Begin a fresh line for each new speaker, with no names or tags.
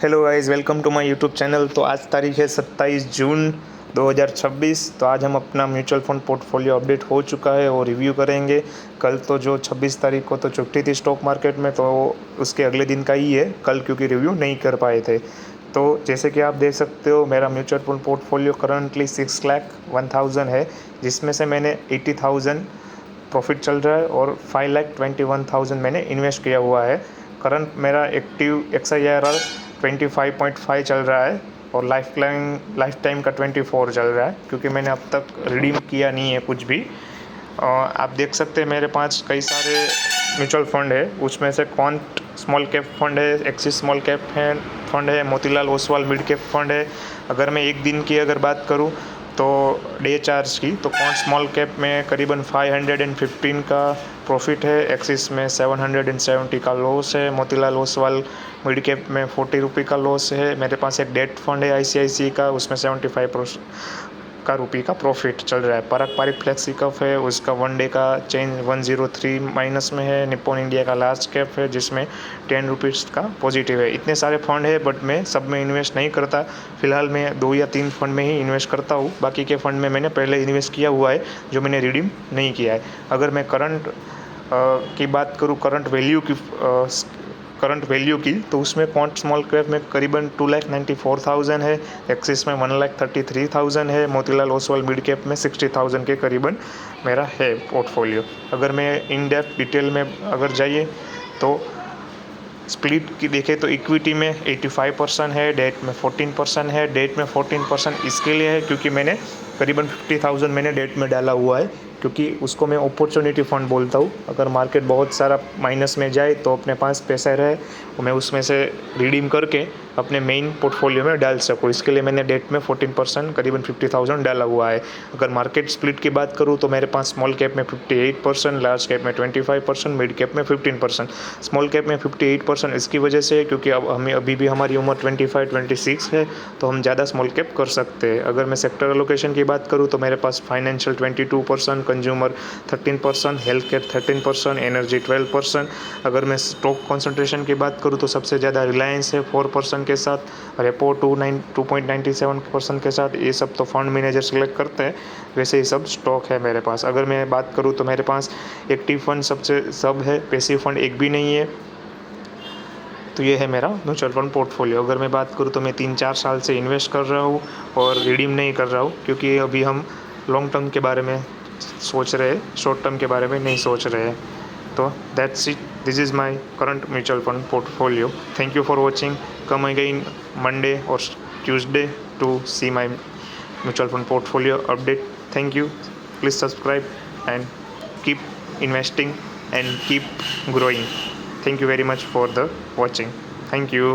Hello guys, welcome to my YouTube channel. तो आज तारीख है 27 जून 2026। तो आज हम अपना म्यूचुअल फंड पोर्टफोलियो अपडेट हो चुका है और रिव्यू करेंगे। कल तो जो 26 तारीख को तो छुट्टी थी स्टॉक मार्केट में, तो उसके अगले दिन का ही है कल, क्योंकि रिव्यू नहीं कर पाए थे। तो जैसे कि आप देख सकते हो, मेरा म्यूचुअल फंड पोर्टफोलियो करंटली 6,01,000 है, जिसमें से मैंने 80,000 प्रॉफिट चल रहा है और 5,21,000 मैंने इन्वेस्ट किया हुआ है। करंट मेरा एक्टिव XIRR 25.5 चल रहा है और लाइफ टाइम का 24 चल रहा है, क्योंकि मैंने अब तक रिडीम किया नहीं है कुछ भी। आप देख सकते हैं मेरे पास कई सारे म्यूचुअल फंड है, उसमें से क्वांट स्मॉल कैप फंड है, एक्सिस स्मॉल कैप फंड है, Motilal Oswal mid cap fund है। अगर मैं एक दिन की अगर बात करूं तो डे चार्ज की, तो क्वांट स्मॉल कैप में करीबन 515 का प्रॉफिट है, एक्सिस में 770 का लॉस है, मोतीलाल ओसवाल मिड कैप में 40 रुपये का लॉस है। मेरे पास एक डेट फंड है ICICI का, उसमें 75 का रुपये का प्रॉफिट चल रहा है। पराग पारिक फ्लेक्सी कप है, उसका 1 डे का चेंज 103 माइनस में है। निप्पॉन इंडिया का लार्ज कैप है, जिसमें 10 रुपीज़ का पॉजिटिव है। इतने सारे फंड है, बट मैं सब में इन्वेस्ट नहीं करता। फिलहाल मैं 2 या 3 फंड में ही इन्वेस्ट करता हूँ। बाकी के फंड में मैंने पहले इन्वेस्ट किया हुआ है, जो मैंने रिडीम नहीं किया है। अगर मैं करंट की बात करूँ, करंट वैल्यू की, तो उसमें क्वांट स्मॉल कैप में करीबन 2,94,000 है, एक्सिस में 1,33,000 है, मोतीलाल ओसवाल मिड कैप में 60,000 के करीबन मेरा है पोर्टफोलियो। अगर मैं इन डेप्थ डिटेल में अगर जाइए तो स्प्लिट की देखें तो इक्विटी में 85% है, डेट में 14% है। डेट में 14% इसके लिए है क्योंकि मैंने करीबन 50,000 मैंने डेट में डाला हुआ है, क्योंकि उसको मैं अपॉर्चुनिटी फ़ंड बोलता हूँ। अगर मार्केट बहुत सारा माइनस में जाए तो अपने पास पैसा रहे, मैं उसमें से रिडीम करके अपने मेन पोर्टफोलियो में डाल सकूँ। इसके लिए मैंने डेट में 14% करीबन 50,000 डाला हुआ है। अगर मार्केट स्प्लिट की बात करूँ तो मेरे पास स्मॉल कैप में 58%, लार्ज कैप में 25%, मिड कैप में 15%। स्मॉल कैप में 58% इसकी वजह से क्योंकि अब हमें अभी भी हमारी उम्र 25-26 है, तो हम ज़्यादा स्मॉल कैप कर सकते हैं। अगर मैं सेक्टर एलोकेशन की बात करूँ तो मेरे पास financial 22%, consumer 13%, health care 13%, energy 12%। अगर मैं स्टॉक कॉन्सेंट्रेशन की बात करूँ तो सबसे ज़्यादा रिलायंस है 4% के साथ, रेपो 2.97% के साथ। ये सब तो फंड मैनेजर सेलेक्ट करते हैं, वैसे ही सब स्टॉक है मेरे पास। अगर मैं बात करूँ तो मेरे पास एक्टिव फंड सब है, पैसिव फंड एक भी नहीं है। तो ये है मेरा म्यूचुअल फंड पोर्टफोलियो। अगर मैं बात करूँ तो मैं 3-4 साल से इन्वेस्ट कर रहा हूँ और रिडीम नहीं कर रहा हूँ, क्योंकि अभी हम लॉन्ग टर्म के बारे में सोच रहे हैं, शॉर्ट टर्म के बारे में नहीं सोच रहे हैं। तो that's it, this is my current mutual fund portfolio. Thank you for watching. Come again Monday और Tuesday to see my mutual fund portfolio update. Thank you. Please subscribe and keep investing and keep growing. Thank you very much for the watching. Thank you.